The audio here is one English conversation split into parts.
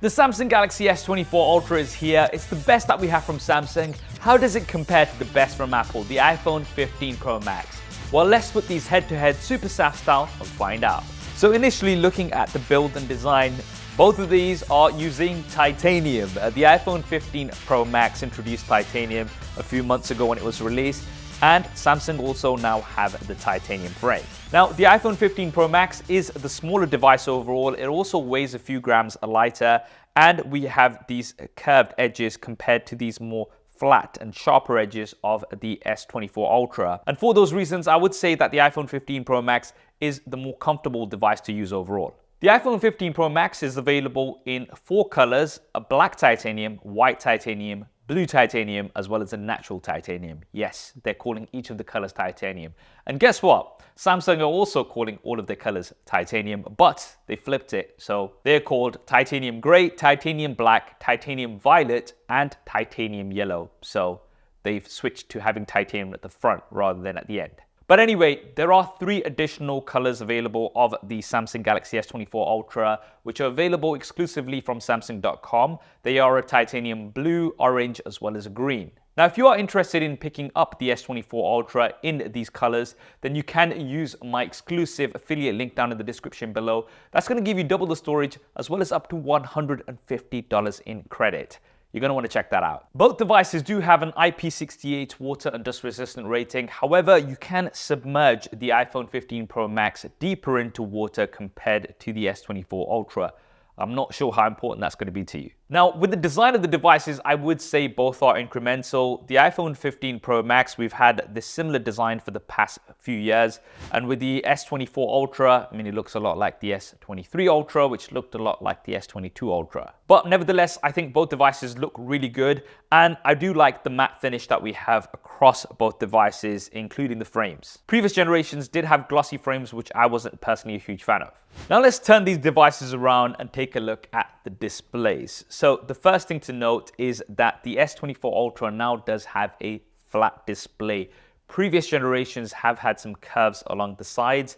The Samsung Galaxy S24 Ultra is here. It's the best that we have from Samsung. How does it compare to the best from Apple, the iPhone 15 Pro Max? Well, let's put these head-to-head super SAF style and find out. So initially looking at the build and design, both of these are using titanium. The iPhone 15 Pro Max introduced titanium a few months ago when it was released, and Samsung also now have the titanium frame. Now, the iPhone 15 Pro Max is the smaller device overall. It also weighs a few grams lighter, and we have these curved edges compared to these more flat and sharper edges of the S24 Ultra. And for those reasons, I would say that the iPhone 15 Pro Max is the more comfortable device to use overall. The iPhone 15 Pro Max is available in 4 colors: a black titanium, white titanium, blue titanium, as well as a natural titanium. Yes, they're calling each of the colors titanium. And guess what? Samsung are also calling all of their colors titanium, but they flipped it. So they're called titanium gray, titanium black, titanium violet, and titanium yellow. So they've switched to having titanium at the front rather than at the end. But anyway, there are 3 additional colors available of the Samsung Galaxy S24 Ultra, which are available exclusively from Samsung.com. They are a titanium blue, orange, as well as a green. Now, if you are interested in picking up the S24 Ultra in these colors, then you can use my exclusive affiliate link down in the description below. That's going to give you double the storage as well as up to $150 in credit. You're going to want to check that out. Both devices do have an IP68 water and dust resistant rating. However, you can submerge the iPhone 15 Pro Max deeper into water compared to the S24 Ultra. I'm not sure how important that's going to be to you. Now, with the design of the devices, I would say both are incremental. The iPhone 15 Pro Max, we've had this similar design for the past few years. And with the S24 Ultra, I mean, it looks a lot like the S23 Ultra, which looked a lot like the S22 Ultra. But nevertheless, I think both devices look really good. And I do like the matte finish that we have across both devices, including the frames. Previous generations did have glossy frames, which I wasn't personally a huge fan of. Now let's turn these devices around and take a look at the displays. So the first thing to note is that the S24 Ultra now does have a flat display. Previous generations have had some curves along the sides.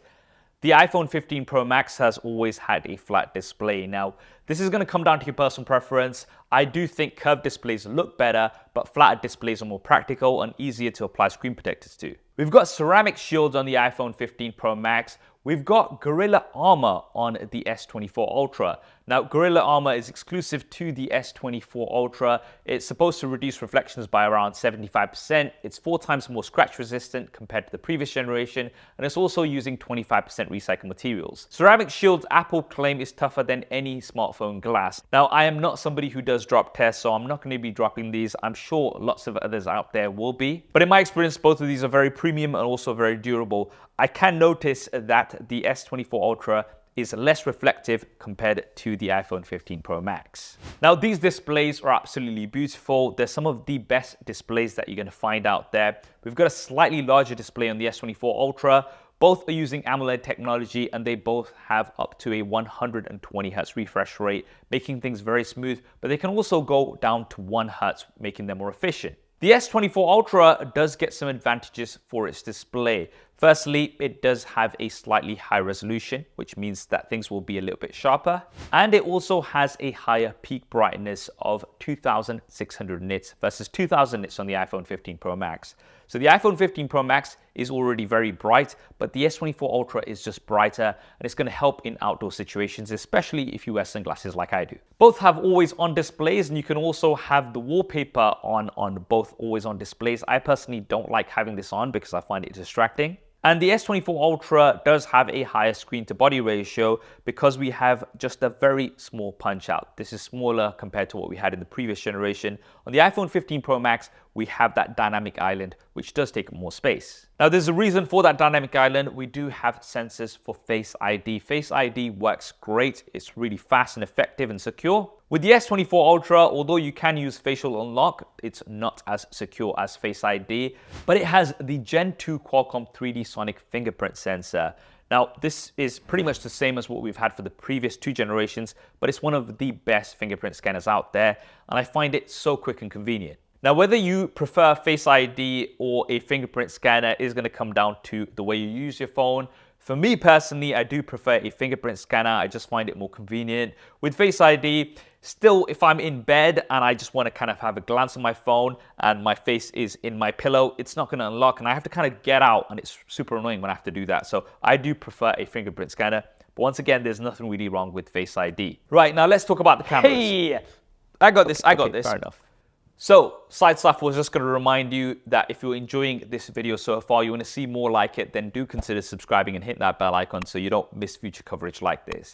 The iPhone 15 Pro Max has always had a flat display. Now, this is going to come down to your personal preference. I do think curved displays look better, but flatter displays are more practical and easier to apply screen protectors to. We've got ceramic shields on the iPhone 15 Pro Max. We've got Gorilla Armor on the S24 Ultra. Now, Gorilla Armor is exclusive to the S24 Ultra. It's supposed to reduce reflections by around 75%. It's 4 times more scratch resistant compared to the previous generation, and it's also using 25% recycled materials. Ceramic Shield's Apple claim is tougher than any smartphone glass. Now, I am not somebody who does drop tests, so I'm not going to be dropping these. I'm sure lots of others out there will be. But in my experience, both of these are very premium and also very durable. I can notice that the S24 Ultra is less reflective compared to the iPhone 15 Pro Max. Now, these displays are absolutely beautiful. They're some of the best displays that you're going to find out there. We've got a slightly larger display on the S24 Ultra. Both are using AMOLED technology, and they both have up to a 120 Hz refresh rate, making things very smooth, but they can also go down to 1 Hz, making them more efficient. The S24 Ultra does get some advantages for its display. Firstly, it does have a slightly higher resolution, which means that things will be a little bit sharper. And it also has a higher peak brightness of 2600 nits versus 2000 nits on the iPhone 15 Pro Max. So the iPhone 15 Pro Max is already very bright, but the S24 Ultra is just brighter, and it's going to help in outdoor situations, especially if you wear sunglasses like I do. Both have always-on displays, and you can also have the wallpaper on both always-on displays. I personally don't like having this on because I find it distracting. And the S24 Ultra does have a higher screen-to-body ratio because we have just a very small punch-out. This is smaller compared to what we had in the previous generation. On the iPhone 15 Pro Max, we have that dynamic island, which does take more space. Now, there's a reason for that dynamic island. We do have sensors for Face ID. Face ID works great. It's really fast and effective and secure. With the S24 Ultra, although you can use facial unlock, it's not as secure as Face ID, but it has the Gen 2 Qualcomm 3D Sonic fingerprint sensor. Now, this is pretty much the same as what we've had for the previous 2 generations, but it's one of the best fingerprint scanners out there, and I find it so quick and convenient. Now, whether you prefer Face ID or a fingerprint scanner is going to come down to the way you use your phone. For me personally, I do prefer a fingerprint scanner. I just find it more convenient. With Face ID, Still, if I'm in bed and I just want to kind of have a glance on my phone and my face is in my pillow, it's not going to unlock and I have to kind of get out, and it's super annoying when I have to do that. So I do prefer a fingerprint scanner. But once again, there's nothing really wrong with Face ID. Right, now let's talk about the cameras. Hey! I got this, I got this. Fair enough. So, side stuff was just going to remind you that if you're enjoying this video so far, you want to see more like it, then do consider subscribing and hit that bell icon so you don't miss future coverage like this.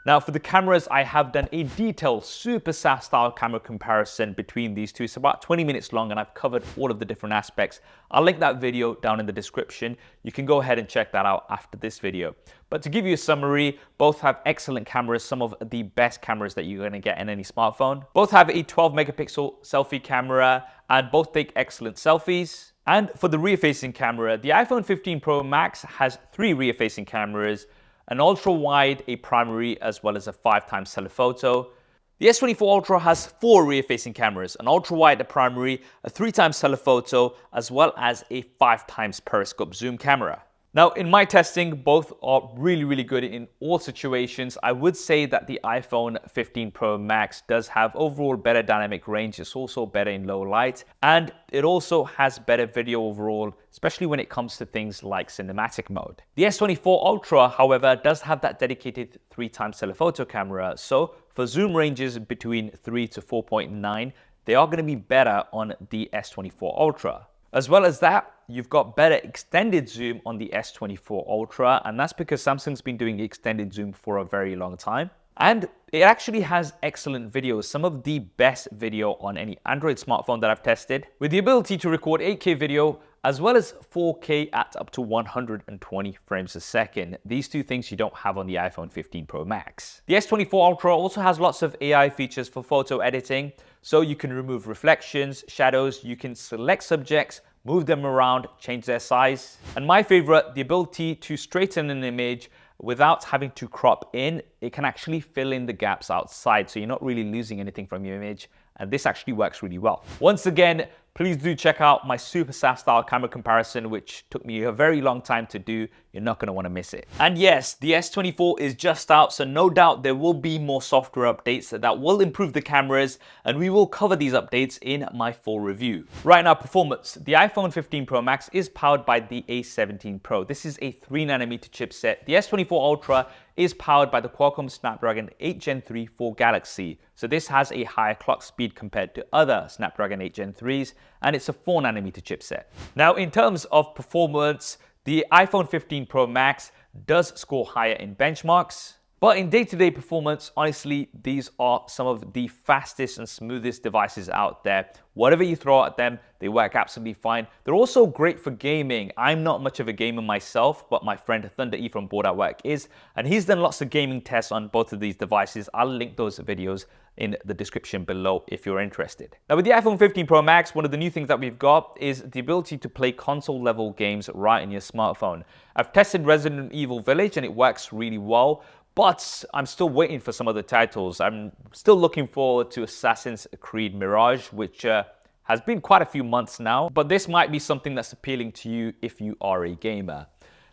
Now, for the cameras, I have done a detailed super SaaS style camera comparison between these two. It's about 20 minutes long and I've covered all of the different aspects. I'll link that video down in the description. You can go ahead and check that out after this video. But to give you a summary, both have excellent cameras, some of the best cameras that you're going to get in any smartphone. Both have a 12 megapixel selfie camera and both take excellent selfies. And for the rear-facing camera, the iPhone 15 Pro Max has 3 rear-facing cameras, an ultra-wide, a primary, as well as a 5x telephoto. The S24 Ultra has 4 rear-facing cameras, an ultra-wide, a primary, a 3x telephoto, as well as a 5x periscope zoom camera. Now, in my testing, both are really good in all situations. I would say that the iPhone 15 Pro Max does have overall better dynamic range. It's also better in low light, and it also has better video overall, especially when it comes to things like cinematic mode. The S24 Ultra, however, does have that dedicated 3x telephoto camera. So for zoom ranges between 3 to 4.9, they are going to be better on the S24 Ultra. As well as that, you've got better extended zoom on the S24 Ultra, and that's because Samsung's been doing extended zoom for a very long time. And it actually has excellent video, some of the best video on any Android smartphone that I've tested, with the ability to record 8K video as well as 4K at up to 120 frames a second. These two things you don't have on the iPhone 15 Pro Max. The S24 Ultra also has lots of AI features for photo editing, so you can remove reflections, shadows, you can select subjects, move them around, change their size. And my favorite, the ability to straighten an image without having to crop in. It can actually fill in the gaps outside, so you're not really losing anything from your image. And this actually works really well. Once again, please do check out my super SaaS style camera comparison, which took me a very long time to do. You're not going to want to miss it. And yes, the S24 is just out, so no doubt there will be more software updates that will improve the cameras, and we will cover these updates in my full review. Right now, performance. The iPhone 15 Pro Max is powered by the A17 Pro. This is a 3nm chipset. The S24 Ultra is powered by the Qualcomm Snapdragon 8 Gen 3 for Galaxy. So this has a higher clock speed compared to other Snapdragon 8 Gen 3s, and it's a 4nm chipset. Now, in terms of performance, the iPhone 15 Pro Max does score higher in benchmarks, but in day-to-day performance, honestly, these are some of the fastest and smoothest devices out there. Whatever you throw at them, they work absolutely fine. They're also great for gaming. I'm not much of a gamer myself, but my friend Thunder E from Board at Work is, and he's done lots of gaming tests on both of these devices. I'll link those videos in the description below if you're interested. Now, with the iPhone 15 Pro Max, one of the new things that we've got is the ability to play console-level games right in your smartphone. I've tested Resident Evil Village and it works really well, but I'm still waiting for some other titles. I'm still looking forward to Assassin's Creed Mirage, which has been quite a few months now, but this might be something that's appealing to you if you are a gamer.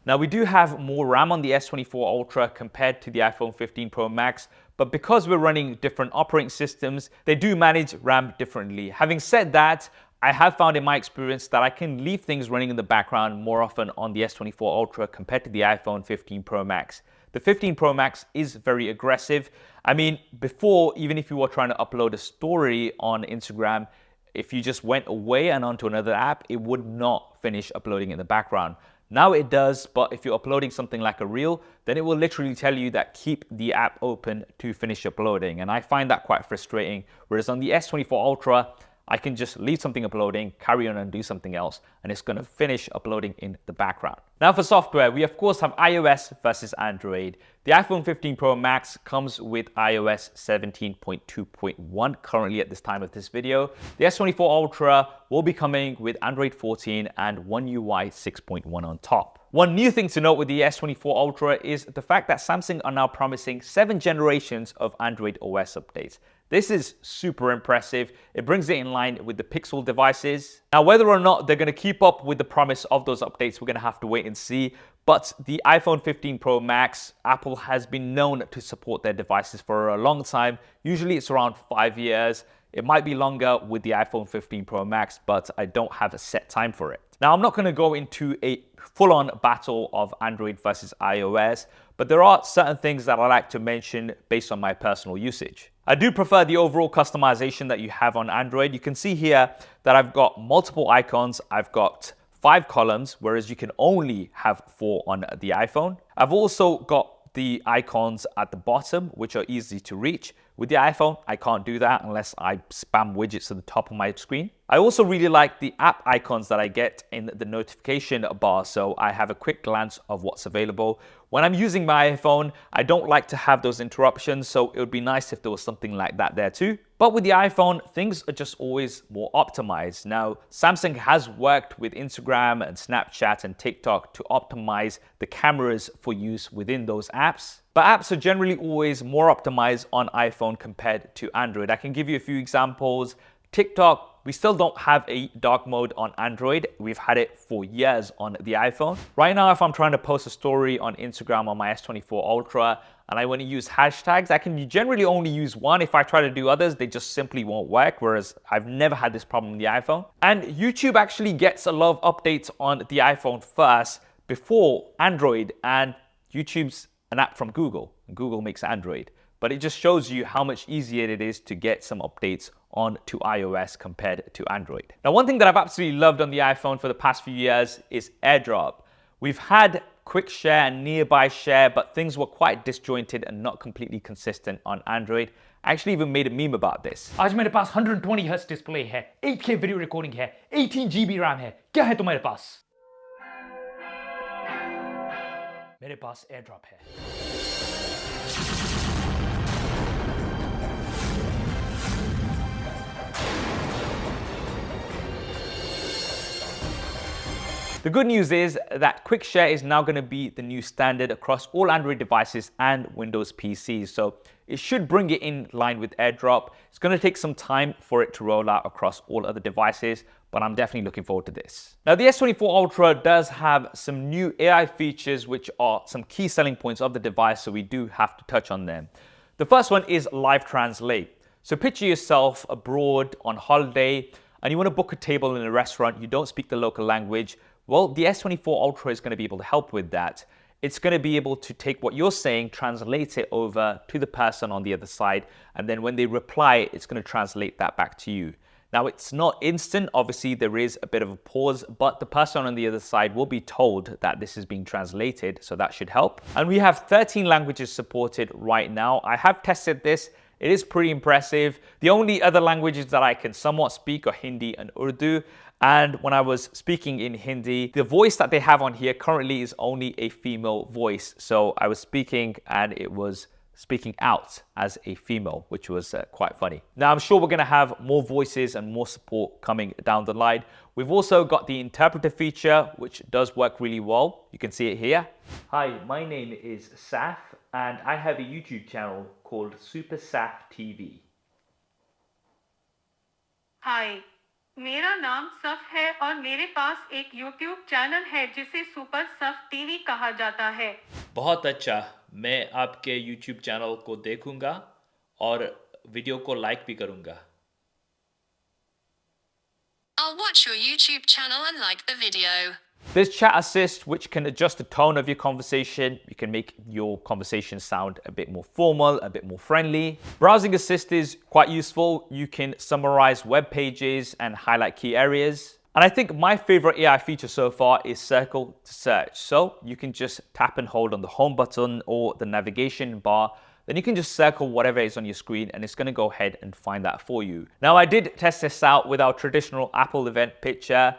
Now, we do have more RAM on the S24 Ultra compared to the iPhone 15 Pro Max, but because we're running different operating systems, they do manage RAM differently. Having said that, I have found in my experience that I can leave things running in the background more often on the S24 Ultra compared to the iPhone 15 Pro Max. The 15 Pro Max is very aggressive. I mean, before, even if you were trying to upload a story on Instagram, if you just went away and onto another app, it would not finish uploading in the background. Now it does, but if you're uploading something like a reel, then it will literally tell you that keep the app open to finish uploading. And I find that quite frustrating. Whereas on the S24 Ultra, I can just leave something uploading, carry on and do something else, and it's going to finish uploading in the background. Now for software, we of course have iOS versus Android. The iPhone 15 Pro Max comes with iOS 17.2.1 currently at this time of this video. The S24 Ultra will be coming with Android 14 and One UI 6.1 on top. One new thing to note with the S24 Ultra is the fact that Samsung are now promising 7 generations of Android OS updates. This is super impressive. It brings it in line with the Pixel devices. Now, whether or not they're going to keep up with the promise of those updates, we're going to have to wait and see. But the iPhone 15 Pro Max, Apple has been known to support their devices for a long time. Usually it's around 5 years. It might be longer with the iPhone 15 Pro Max, but I don't have a set time for it. Now, I'm not going to go into a full-on battle of Android versus iOS, but there are certain things that I like to mention based on my personal usage. I do prefer the overall customization that you have on Android. You can see here that I've got multiple icons. I've got 5 columns, whereas you can only have 4 on the iPhone. I've also got the icons at the bottom, which are easy to reach. With the iPhone, I can't do that unless I spam widgets at the top of my screen. I also really like the app icons that I get in the notification bar, so I have a quick glance of what's available. When I'm using my iPhone, I don't like to have those interruptions, so it would be nice if there was something like that there too. But with the iPhone, things are just always more optimized. Now, Samsung has worked with Instagram and Snapchat and TikTok to optimize the cameras for use within those apps. But apps are generally always more optimized on iPhone compared to Android. I can give you a few examples. TikTok, we still don't have a dark mode on Android. We've had it for years on the iPhone. Right now, if I'm trying to post a story on Instagram on my S24 Ultra and I want to use hashtags, I can generally only use one. If I try to do others, they just simply won't work, whereas I've never had this problem on the iPhone. And YouTube actually gets a lot of updates on the iPhone first before Android, and YouTube's an app from Google, and Google makes Android. But it just shows you how much easier it is to get some updates on to iOS compared to Android. Now, one thing that I've absolutely loved on the iPhone for the past few years is AirDrop. We've had quick share and nearby share, but things were quite disjointed and not completely consistent on Android. I actually even made a meme about this. आज मेरे पास 120 Hz display है, 8K video recording है, 18 GB RAM है, क्या है तुम्हारे पास? मेरे पास AirDrop है. The good news is that quick share is now going to be the new standard across all Android devices and Windows PCs. So it should bring it in line with AirDrop. It's going to take some time for it to roll out across all other devices, but I'm definitely looking forward to this. Now, the S24 Ultra does have some new AI features, which are some key selling points of the device, so we do have to touch on them. The first one is Live Translate. So picture yourself abroad on holiday and you want to book a table in a restaurant. You don't speak the local language. Well, the S24 Ultra is going to be able to help with that. It's going to be able to take what you're saying, translate it over to the person on the other side, and then when they reply, it's going to translate that back to you. Now, it's not instant. Obviously, there is a bit of a pause, but the person on the other side will be told that this is being translated, so that should help. And we have 13 languages supported right now. I have tested this. It is pretty impressive. The only other languages that I can somewhat speak are Hindi and Urdu. And when I was speaking in Hindi, the voice that they have on here currently is only a female voice. So I was speaking and it was speaking out as a female, which was quite funny. Now, I'm sure we're going to have more voices and more support coming down the line. We've also got the interpreter feature, which does work really well. You can see it here. Hi, my name is Saf, and I have a YouTube channel called Super Saf TV. Hi, मेरा नाम सफ है और मेरे पास एक YouTube channel है जिसे super सफ टीवी कहा जाता है. बहुत अच्छा, मैं आपके YouTube चैनल को देखूंगा और वीडियो को लाइक भी करूंगा. I'll watch your YouTube channel and like the video. There's Chat Assist, which can adjust the tone of your conversation. You can make your conversation sound a bit more formal, a bit more friendly. Browsing Assist is quite useful. You can summarize web pages and highlight key areas. And I think my favorite AI feature so far is Circle to Search. So you can just tap and hold on the home button or the navigation bar. Then you can just circle whatever is on your screen and it's going to go ahead and find that for you. Now, I did test this out with our traditional Apple event picture.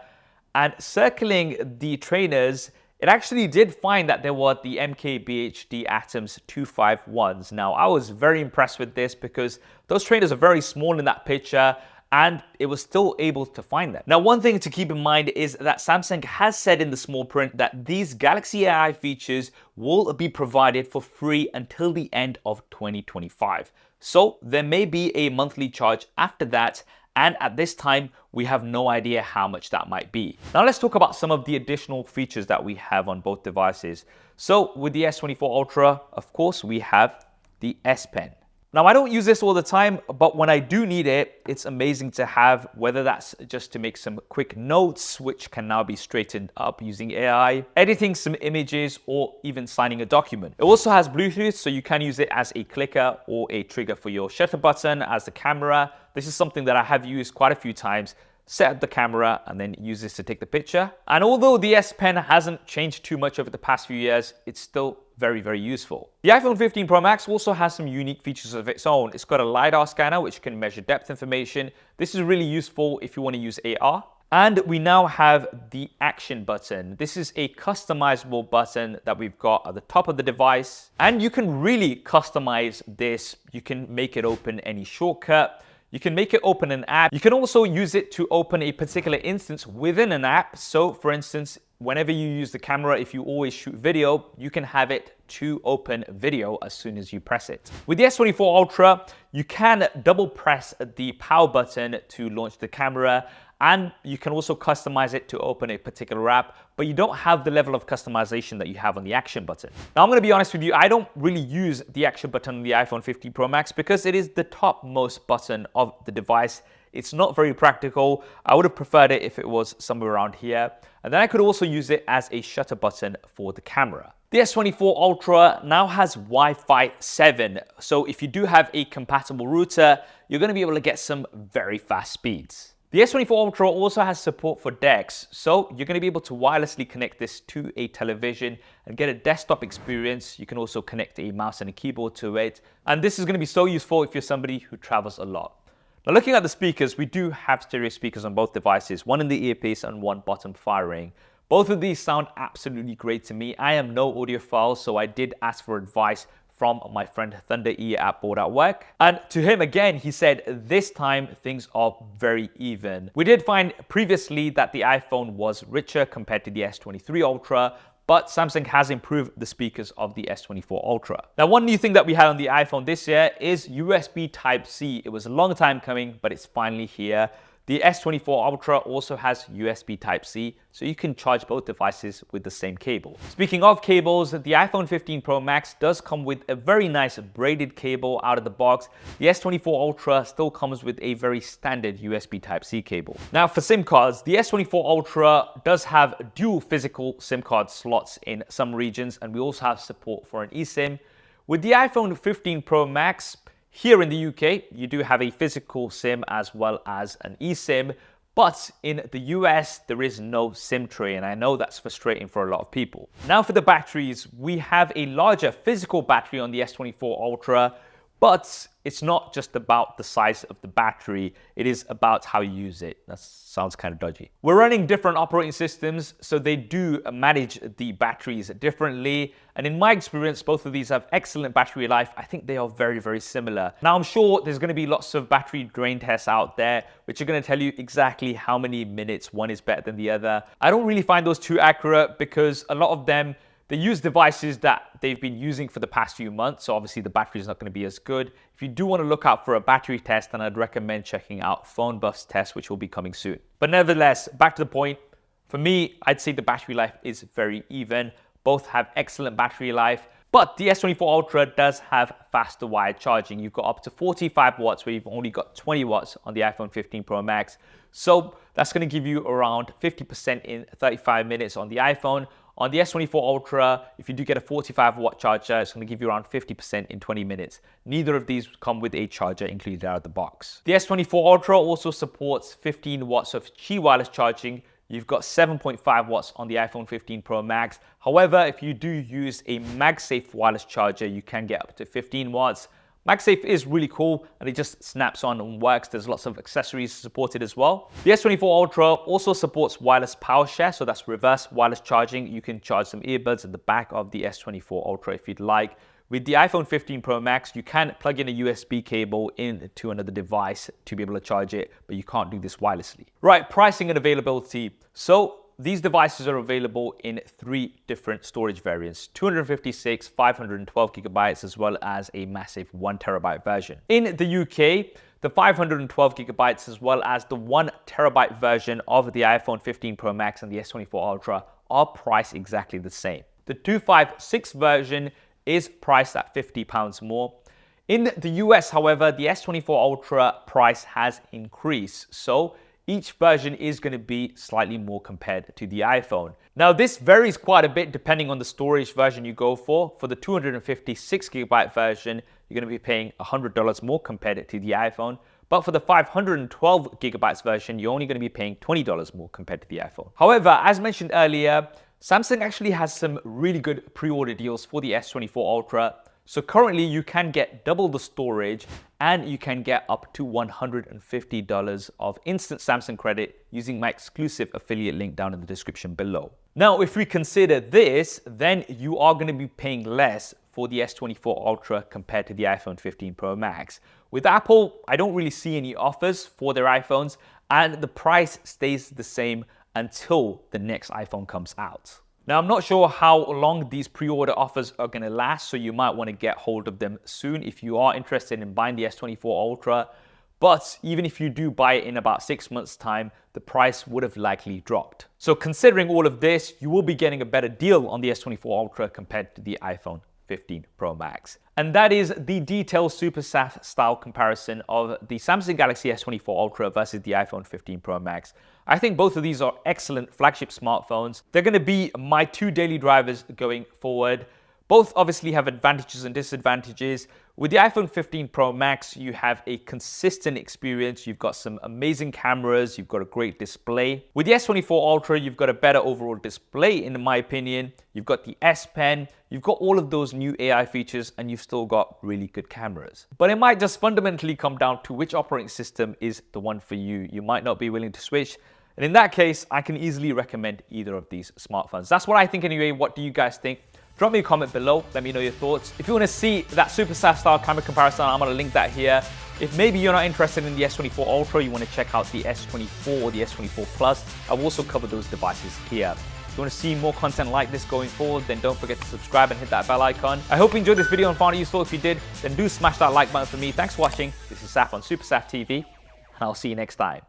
And circling the trainers, it actually did find that there were the MKBHD Atoms 251s. Now, I was very impressed with this because those trainers are very small in that picture and it was still able to find them. Now, one thing to keep in mind is that Samsung has said in the small print that these Galaxy AI features will be provided for free until the end of 2025. So there may be a monthly charge after that, and at this time, we have no idea how much that might be. Now let's talk about some of the additional features that we have on both devices. So with the S24 Ultra, of course, we have the S Pen. Now, I don't use this all the time, but when I do need it, it's amazing to have, whether that's just to make some quick notes, which can now be straightened up using AI, editing some images, or even signing a document. It also has Bluetooth, so you can use it as a clicker or a trigger for your shutter button as the camera. This is something that I have used quite a few times. Set up the camera and then use this to take the picture. And although the S Pen hasn't changed too much over the past few years, it's still very useful. The iPhone 15 Pro Max also has some unique features of its own. It's got a LiDAR scanner which can measure depth information. This is really useful if you want to use AR. And we now have the action button. This is a customizable button that we've got at the top of the device. And you can really customize this. You can make it open any shortcut. You can make it open an app. You can also use it to open a particular instance within an app. So for instance, whenever you use the camera, if you always shoot video, you can have it to open video as soon as you press it. With the S24 Ultra, you can double press the power button to launch the camera, and you can also customize it to open a particular app, but you don't have the level of customization that you have on the action button. Now, I'm gonna be honest with you, I don't really use the action button on the iPhone 15 Pro Max because it is the topmost button of the device. It's not very practical. I would have preferred it if it was somewhere around here. And then I could also use it as a shutter button for the camera. The S24 Ultra now has Wi-Fi 7. So if you do have a compatible router, you're gonna be able to get some very fast speeds. The S24 Ultra also has support for DeX, so you're going to be able to wirelessly connect this to a television and get a desktop experience. You can also connect a mouse and a keyboard to it, and this is going to be so useful if you're somebody who travels a lot. Now, looking at the speakers, we do have stereo speakers on both devices, one in the earpiece and one bottom firing. Both of these sound absolutely great to me. I am no audiophile, so I did ask for advice from my friend Thunder E at Board at Work. And to him again, he said this time things are very even. We did find previously that the iPhone was richer compared to the S23 Ultra, but Samsung has improved the speakers of the S24 Ultra. Now, one new thing that we had on the iPhone this year is USB Type-C. It was a long time coming, but it's finally here. The S24 Ultra also has USB Type-C, so you can charge both devices with the same cable. Speaking of cables, the iPhone 15 Pro Max does come with a very nice braided cable out of the box. The S24 Ultra still comes with a very standard USB Type-C cable. Now for SIM cards, the S24 Ultra does have dual physical SIM card slots in some regions, and we also have support for an eSIM. With the iPhone 15 Pro Max, here in the UK, you do have a physical SIM as well as an eSIM, but in the US, there is no SIM tray, and I know that's frustrating for a lot of people. Now for the batteries, we have a larger physical battery on the S24 Ultra, but it's not just about the size of the battery, it is about how you use it. That sounds kind of dodgy. We're running different operating systems, so they do manage the batteries differently. And in my experience, both of these have excellent battery life. I think they are very similar. Now, I'm sure there's gonna be lots of battery drain tests out there, which are gonna tell you exactly how many minutes one is better than the other. I don't really find those too accurate because a lot of them, they use devices that they've been using for the past few months, so obviously the battery is not going to be as good. If you do want to look out for a battery test, then I'd recommend checking out Phone Buff's test, which will be coming soon. But nevertheless, back to the point, for me, I'd say the battery life is very even. Both have excellent battery life, but the S24 Ultra does have faster wired charging. You've got up to 45 watts, where you've only got 20 watts on the iPhone 15 Pro Max. So that's going to give you around 50% in 35 minutes on the iPhone. On the S24 Ultra, if you do get a 45 watt charger, it's going to give you around 50% in 20 minutes. Neither of these come with a charger included out of the box. The S24 Ultra also supports 15 watts of Qi wireless charging. You've got 7.5 watts on the iPhone 15 Pro Max. However, if you do use a MagSafe wireless charger, you can get up to 15 watts. MagSafe is really cool and it just snaps on and works. There's lots of accessories supported as well. The S24 Ultra also supports wireless power share, so that's reverse wireless charging. You can charge some earbuds at the back of the S24 Ultra if you'd like. With the iPhone 15 Pro Max, you can plug in a USB cable into another device to be able to charge it, but you can't do this wirelessly. Right, pricing and availability. So These devices are available in 3 different storage variants: 256, 512 gigabytes, as well as a massive 1 terabyte version. In the UK, the 512 gigabytes as well as the 1 terabyte version of the iPhone 15 Pro Max and the S24 Ultra are priced exactly the same. The 256 version is priced at £50 more. In the US, however, the S24 Ultra price has increased, so each version is going to be slightly more compared to the iPhone. Now, this varies quite a bit depending on the storage version you go for. For the 256 gigabyte version, you're going to be paying $100 more compared to the iPhone. But for the 512 gigabytes version, you're only going to be paying $20 more compared to the iPhone. However, as mentioned earlier, Samsung actually has some really good pre-order deals for the S24 Ultra. So currently you can get double the storage and you can get up to $150 of instant Samsung credit using my exclusive affiliate link down in the description below. Now, if we consider this, then you are going to be paying less for the S24 Ultra compared to the iPhone 15 Pro Max. With Apple, I don't really see any offers for their iPhones, and the price stays the same until the next iPhone comes out. Now, I'm not sure how long these pre-order offers are going to last, so you might want to get hold of them soon if you are interested in buying the S24 Ultra. But even if you do buy it in about 6 months' time, the price would have likely dropped. So considering all of this, you will be getting a better deal on the S24 Ultra compared to the iPhone 15 Pro Max. And that is the detailed super SAF style comparison of the Samsung Galaxy S24 Ultra versus the iPhone 15 Pro Max. I think both of these are excellent flagship smartphones. They're going to be my 2 daily drivers going forward. Both obviously have advantages and disadvantages. With the iPhone 15 Pro Max, you have a consistent experience. You've got some amazing cameras. You've got a great display. With the S24 Ultra, you've got a better overall display, in my opinion. You've got the S Pen. You've got all of those new AI features, and you've still got really good cameras. But it might just fundamentally come down to which operating system is the one for you. You might not be willing to switch. And in that case, I can easily recommend either of these smartphones. That's what I think anyway. What do you guys think? Drop me a comment below, let me know your thoughts. If you want to see that super SAF style camera comparison, I'm going to link that here. If maybe you're not interested in the S24 Ultra, you want to check out the S24 or the S24 Plus, I've also covered those devices here. If you want to see more content like this going forward, then don't forget to subscribe and hit that bell icon. I hope you enjoyed this video and found it useful. If you did, then do smash that like button for me. Thanks for watching. This is Saf on Super Saf TV, and I'll see you next time.